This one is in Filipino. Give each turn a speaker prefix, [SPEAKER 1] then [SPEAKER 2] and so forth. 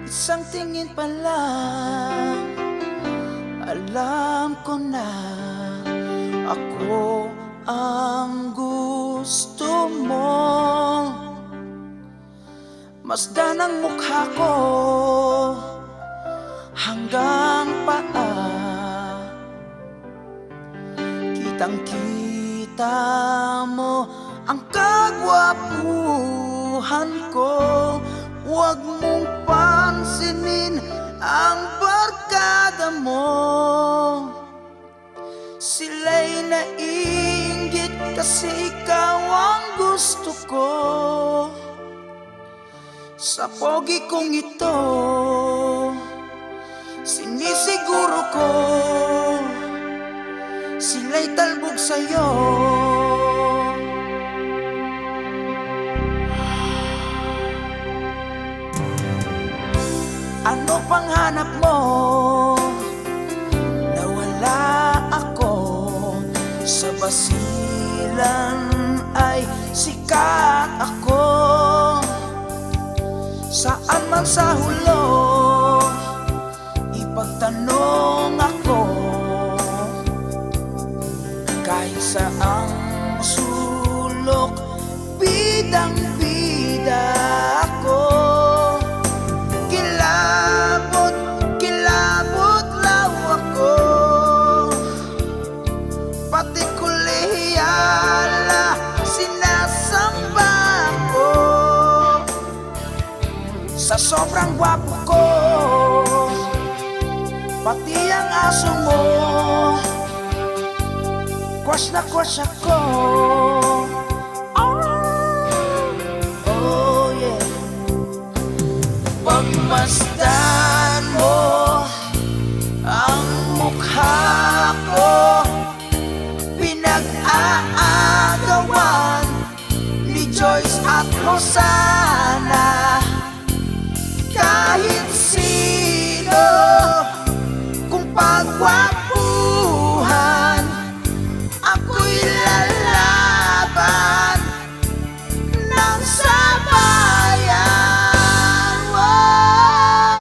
[SPEAKER 1] Isang tingin pa lang, alam ko na ako ang gusto mo. Masdan ang mukha ko hanggang paa, kitang-kita mo ang kagwapuhan ko. Huwag mong pansinin ang barkada mo, sila'y naiinggit kasi ikaw ang gusto ko. Sa pogi kong ito, sinisiguro ko sila'y talbog sa'yo. Ano pang hanap mo? Nawala ako sa basilan, ay sikat ako. Saan man sa hulo, ipagtanong ako. Kahit saang sulok, bidang-bida ako. Kilabot law ako, pati kolehiyala sinasamba ko. Sa sobrang gwapo ko, pati ang aso mo, crush na crush ako. Oh yeah. Pagmasdan mo ang mukha ko, pinag-aagawan ni Joyce at Rosana. Kahit sino, kung pagwap